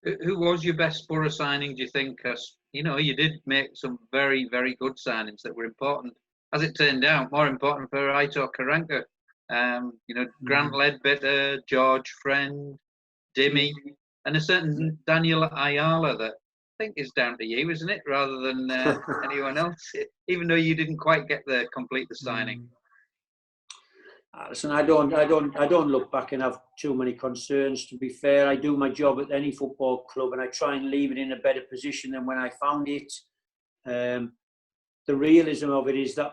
Who was your best Boro signing, do you think? Because, you did make some very, very good signings that were important. As it turned out, more important for Aitor Karanka. Grant Ledbetter, George Friend, Dimmy, and a certain Daniel Ayala that I think is down to you, isn't it? Rather than anyone else, even though you didn't quite get the complete the signing. Listen, I don't look back and have too many concerns. To be fair, I do my job at any football club, and I try and leave it in a better position than when I found it. The realism of it is that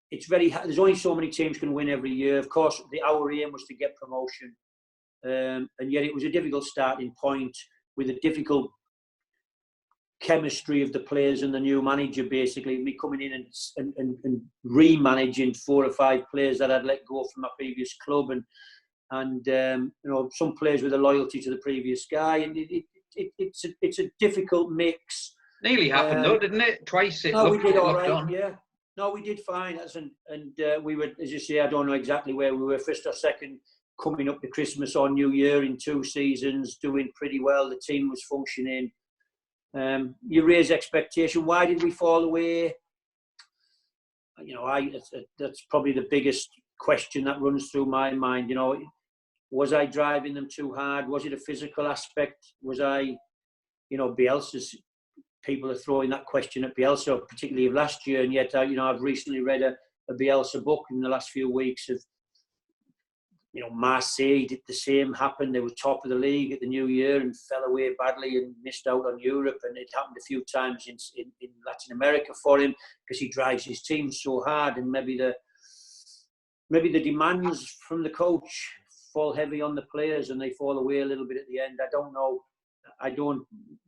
it's very. There's only so many teams can win every year. Of course, our aim was to get promotion, and yet it was a difficult starting point with a difficult chemistry of the players and the new manager. Basically, me coming in and re-managing 4 or 5 players that I'd let go from my previous club, and some players with a loyalty to the previous guy, and it's a difficult mix. Nearly happened though, didn't it? Twice it. No, we did all right. On. Yeah, no, we did fine. And we were, as you say, I don't know exactly where we were, first or second, coming up to Christmas or New Year in 2 seasons, doing pretty well. The team was functioning. You raise expectation. Why did we fall away? That's probably the biggest question that runs through my mind. Was I driving them too hard? Was it a physical aspect? Was I, Bielsa's people are throwing that question at Bielsa, particularly of last year, and yet I've recently read a Bielsa book in the last few weeks of. Marseille did the same, happened. They were top of the league at the new year and fell away badly and missed out on Europe. And it happened a few times in Latin America for him because he drives his team so hard. And maybe the demands from the coach fall heavy on the players and they fall away a little bit at the end. I don't know.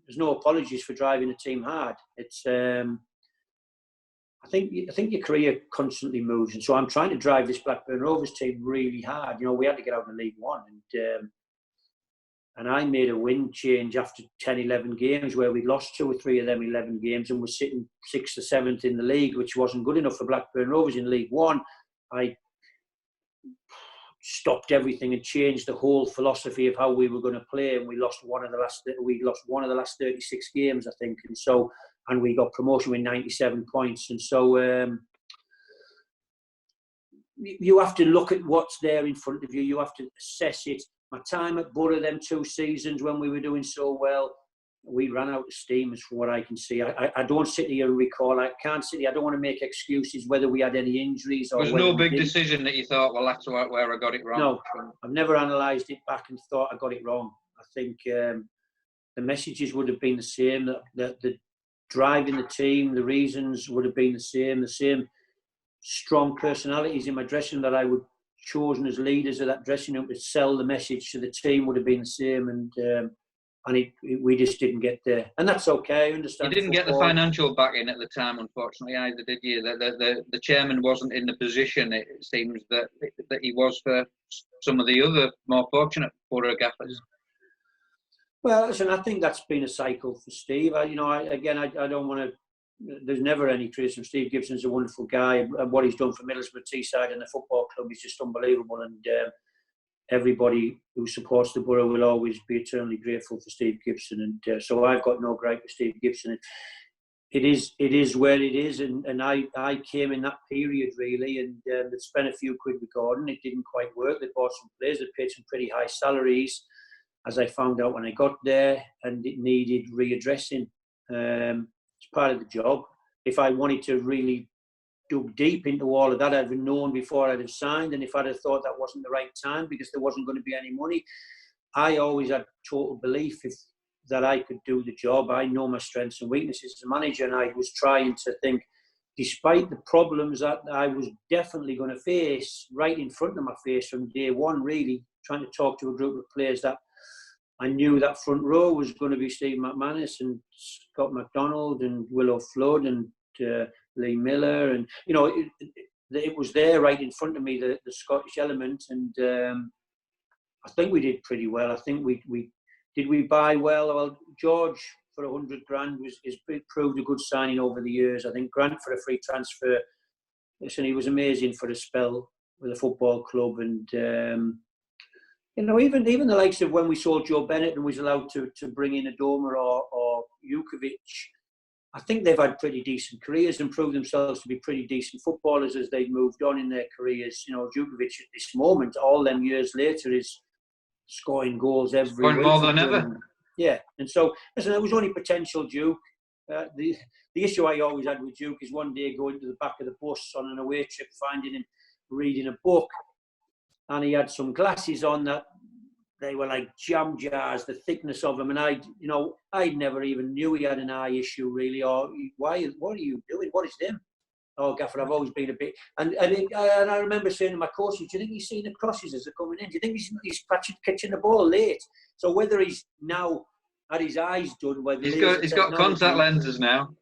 There's no apologies for driving a team hard. It's. I think your career constantly moves, and so I'm trying to drive this Blackburn Rovers team really hard. We had to get out of League One, and I made a win change after 10, 11 games where we'd lost 2 or 3 of them 11 games and were sitting 6th or 7th in the league, which wasn't good enough for Blackburn Rovers in League One. I stopped everything and changed the whole philosophy of how we were going to play, and we lost one of the last 36 games, I think, and we got promotion with 97 points. And so you have to look at what's there in front of you. You have to assess it. My time at Boro, them 2 seasons when we were doing so well, we ran out of steam as from what I can see. I don't sit here and recall. I can't sit here. I don't want to make excuses whether we had any injuries. Or there was no big decision that you thought, well, that's where I got it wrong. No, I've never analysed it back and thought I got it wrong. I think the messages would have been the same. The driving the team, the reasons would have been the same strong personalities in my dressing room that I would chosen as leaders of that dressing room to sell the message to the team would have been the same, and we just didn't get there, and that's okay. I understand. You didn't get the financial backing at the time, unfortunately, either, did you? The chairman wasn't in the position, it seems, that he was for some of the other more fortunate Boro gaffers. Well, listen, I think that's been a cycle for Steve. I don't want to. There's never any criticism. Steve Gibson's a wonderful guy, and what he's done for Middlesbrough, Teesside, and the football club is just unbelievable. And everybody who supports the Borough will always be eternally grateful for Steve Gibson. And so I've got no gripe with Steve Gibson. It is where it is, and I came in that period really, and they spent a few quid with Gordon. It didn't quite work. They bought some players. They paid some pretty high salaries, as I found out when I got there, and it needed readdressing. It's part of the job. If I wanted to really dug deep into all of that, I'd have known before I'd have signed, and if I'd have thought that wasn't the right time because there wasn't going to be any money, I always had total belief that I could do the job. I know my strengths and weaknesses as a manager, and I was trying to think, despite the problems that I was definitely going to face right in front of my face from day one, really, trying to talk to a group of players that I knew that front row was going to be Steve McManus and Scott McDonald and Willow Flood and Lee Miller, and it was there right in front of me, the Scottish element, and I think we did pretty well. I think we did we buy well. Well, George for $100 grand is proved a good signing over the years. I think Grant for a free transfer. Listen, he was amazing for a spell with a football club, and You know, even the likes of when we saw Joe Bennett and was allowed to bring in Adoma or Jukovic, I think they've had pretty decent careers and proved themselves to be pretty decent footballers as they've moved on in their careers. You know, Jukovic at this moment, all them years later, is scoring goals every week. More than ever. Yeah, and so listen, there was only potential Duke. The issue I always had with Duke is one day going to the back of the bus on an away trip, finding him reading a book, and he had some glasses on that they were like jam jars, the thickness of them, and I never even knew he had an eye issue really, or what are you doing? What is them? Oh, Gaffer, I've always been a bit, and I remember saying to my coaches, do you think he's seen the crosses as they're coming in? Do you think he's catching the ball late? So whether he's now had his eyes done, whether he's got contact lenses now.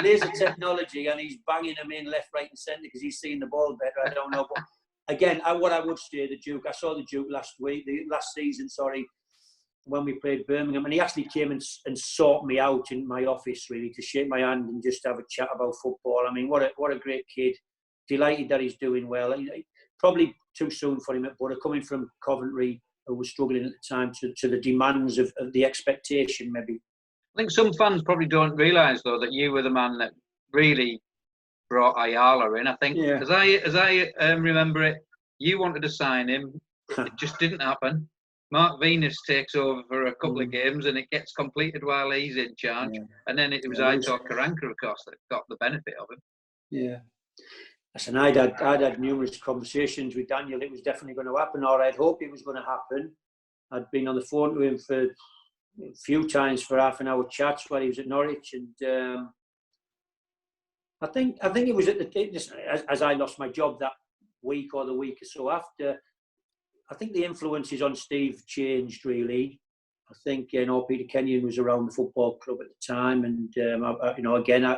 Laser technology, and he's banging them in left, right, and centre because he's seeing the ball better. I don't know, but again, what I would say, the Duke. I saw the Duke last season, when we played Birmingham, and he actually came and sought me out in my office really to shake my hand and just have a chat about football. I mean, what a great kid. Delighted that he's doing well. Probably too soon for him at Boro, coming from Coventry, who was struggling at the time to the demands of the expectation, maybe. I think some fans probably don't realise though that you were the man that really brought Ayala in. I think, as I remember it, you wanted to sign him. It just didn't happen. Mark Venus takes over for a couple of games and it gets completed while he's in charge. Yeah. And then it was Aitor Karanka, of course, that got the benefit of it. Yeah. Listen, I'd had numerous conversations with Daniel. It was definitely going to happen, or I'd hoped it was going to happen. I'd been on the phone to him for a few times for half an hour chats while he was at Norwich, and I think it was as I lost my job that week or the week or so after. I think the influences on Steve changed really. I think Peter Kenyon was around the football club at the time, and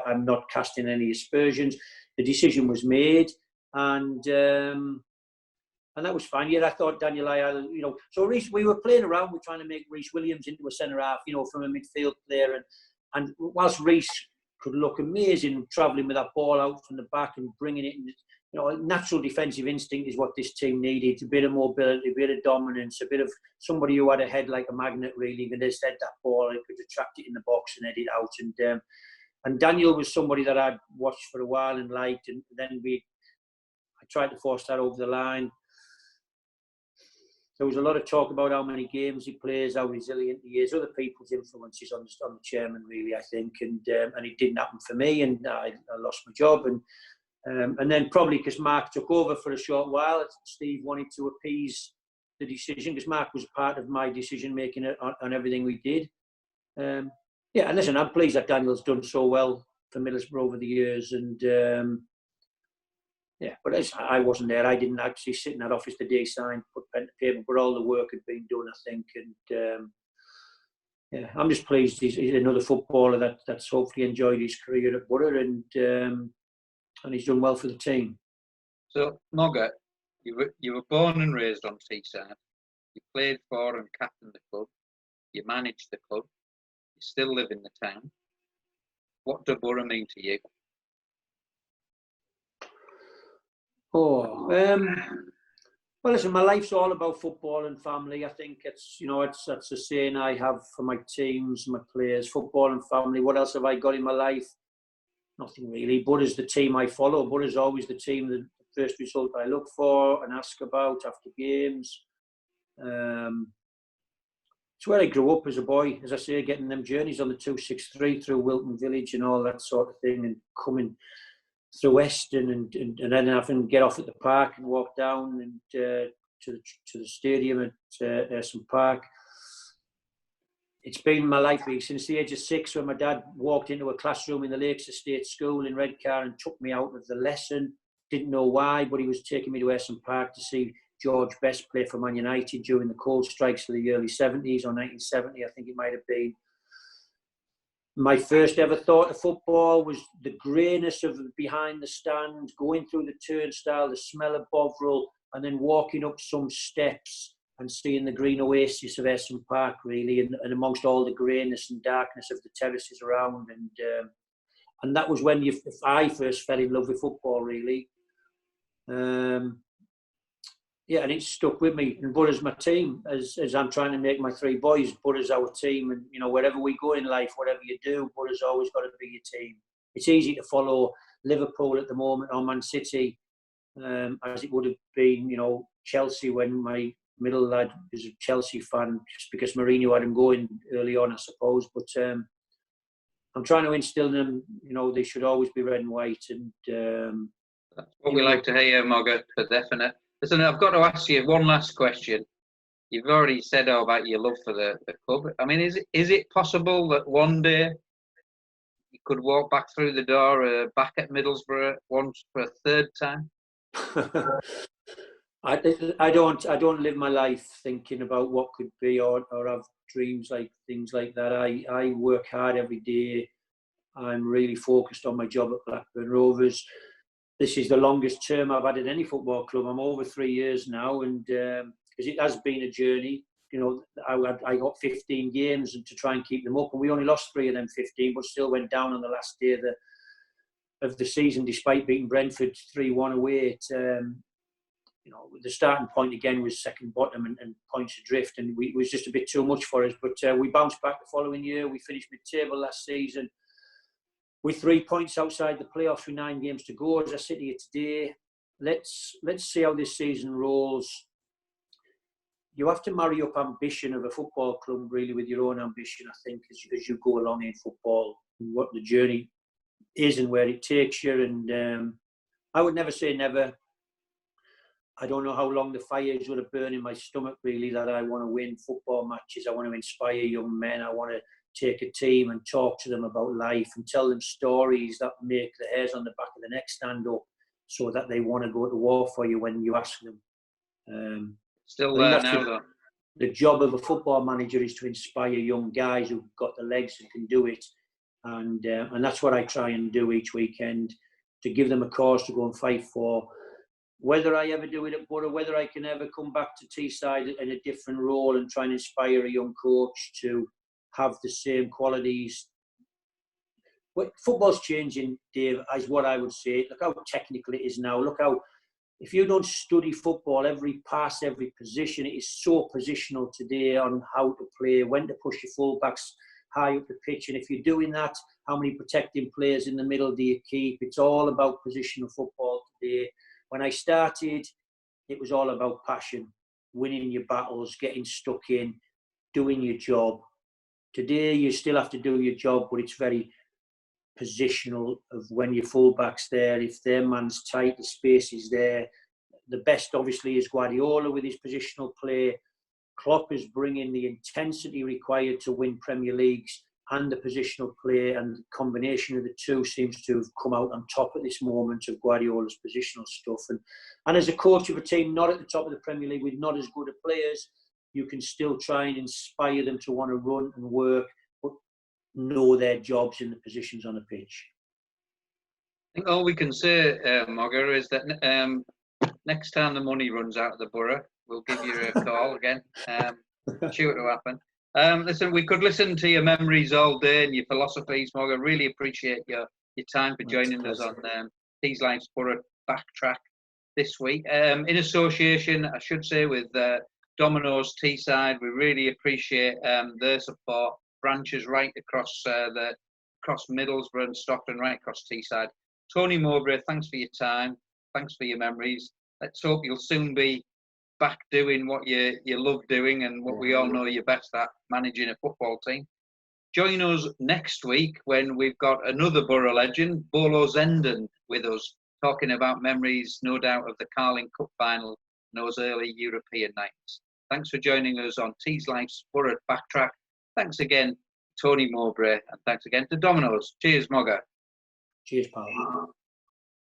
I'm not casting any aspersions. The decision was made, and that was fine. Yeah, I thought Daniel Ayala, so Reece, we were playing around with trying to make Reece Williams into a centre half, from a midfield player, and whilst Reece could look amazing travelling with that ball out from the back and bringing it in. Natural defensive instinct is what this team needed. A bit of mobility, a bit of dominance, a bit of somebody who had a head like a magnet, really. And they said that ball, it could attract it in the box and head it out. And Daniel was somebody that I'd watched for a while and liked. And then I tried to force that over the line. There was a lot of talk about how many games he plays, how resilient he is, other people's influences on the chairman, really, I think. And it didn't happen for me, and I lost my job. And then probably because Mark took over for a short while, Steve wanted to appease the decision because Mark was part of my decision-making on everything we did. And listen, I'm pleased that Daniel's done so well for Middlesbrough over the years. And, but I wasn't there. I didn't actually sit in that office the day he signed, put pen to paper, but all the work had been done, I think. And, I'm just pleased he's another footballer that's hopefully enjoyed his career at Boro, and he's done well for the team. So, Mogga, you were born and raised on Teesside. You played for and captained the club. You managed the club. You still live in the town. What does Boro mean to you? Well, listen, my life's all about football and family. I think that's a saying I have for my teams, my players, football and family. What else have I got in my life? Nothing really. Boro's the team I follow. Boro's always the team, the first result I look for and ask about after games. It's where I grew up as a boy, as I say, getting them journeys on the 263 through Wilton Village and all that sort of thing, and coming through Eston and then having to get off at the park and walk down and to the stadium at Ayresome Park. It's been my life since the age of 6 when my dad walked into a classroom in the Lakes Estate School in Redcar and took me out of the lesson. Didn't know why, but he was taking me to Ayresome Park to see George Best play for Man United during the coal strikes of the early 70s or 1970, I think it might have been. My first ever thought of football was the greyness of behind the stand, going through the turnstile, the smell of Bovril, and then walking up some steps and seeing the green oasis of Ayresome Park, really, and amongst all the greyness and darkness of the terraces around. And that was when I first fell in love with football, really. yeah, and it's stuck with me. And Boro's my team, as I'm trying to make my 3 boys. Boro's our team, and you know, wherever we go in life, whatever you do, Boro's always got to be your team. It's easy to follow Liverpool at the moment or Man City, as it would have been, you know, Chelsea when my middle lad is a Chelsea fan, just because Mourinho had him going early on, I suppose. But I'm trying to instill in them, you know, they should always be red and white. And that's what we like to hear, Mogger, for definite. Listen, I've got to ask you one last question. You've already said about your love for the club. I mean, is it possible that one day you could walk back through the door back at Middlesbrough once for a 3rd time? I don't live my life thinking about what could be or have dreams like things like that. I work hard every day. I'm really focused on my job at Blackburn Rovers. This is the longest term I've had in any football club. I'm over 3 years now, and because it has been a journey. You know, I got 15 games to try and keep them up, and we only lost 3 of them 15, but still went down on the last day of the season, despite beating Brentford 3-1 away. You know, the starting point again was second bottom and points adrift, and it was just a bit too much for us. But we bounced back the following year. We finished mid-table last season with 3 points outside the playoffs with 9 games to go. As I sit here today, let's see how this season rolls. You have to marry up ambition of a football club really with your own ambition, I think, as you go along in football, and what the journey is and where it takes you. And I would never say never. I don't know how long the fire is going to burn in my stomach, really, that I want to win football matches. I want to inspire young men. I want to take a team and talk to them about life and tell them stories that make the hairs on the back of the neck stand up so that they want to go to war for you when you ask them. Still there now, though. The job of a football manager is to inspire young guys who've got the legs and can do it. And that's what I try and do each weekend, to give them a cause to go and fight for. Whether I ever do it at Boro, whether I can ever come back to Teesside in a different role and try and inspire a young coach to have the same qualities. Well, football's changing, Dave, is what I would say. Look how technical it is now. Look how, if you don't study football, every pass, every position, it is so positional today on how to play, when to push your fullbacks high up the pitch. And if you're doing that, how many protecting players in the middle do you keep? It's all about positional football today. When I started, it was all about passion, winning your battles, getting stuck in, doing your job. Today, you still have to do your job, but it's very positional of when your fullback's there. If their man's tight, the space is there. The best, obviously, is Guardiola with his positional play. Klopp is bringing the intensity required to win Premier Leagues and the positional play, and the combination of the two seems to have come out on top at this moment of Guardiola's positional stuff. And as a coach of a team not at the top of the Premier League with not as good of players, you can still try and inspire them to want to run and work, but know their jobs in the positions on the pitch. I think all we can say, Mogger, is that next time the money runs out of the borough, we'll give you a call again. See what will happen. Listen, we could listen to your memories all day and your philosophies, Mogger. Really appreciate your time for joining us on Teesline's Boro Backtrack this week. In association, I should say, with Domino's Teesside, we really appreciate their support. Branches right across across Middlesbrough and Stockton, right across Teesside. Tony Mowbray, thanks for your time. Thanks for your memories. Let's hope you'll soon be back doing what you love doing and what we all know you're best at, managing a football team. Join us next week when we've got another Borough legend, Bolo Zenden, with us, talking about memories, no doubt, of the Carling Cup final and those early European nights. Thanks for joining us on Teesline's Borough Backtrack. Thanks again, Tony Mowbray, and thanks again to Domino's. Cheers, Mogger. Cheers, pal.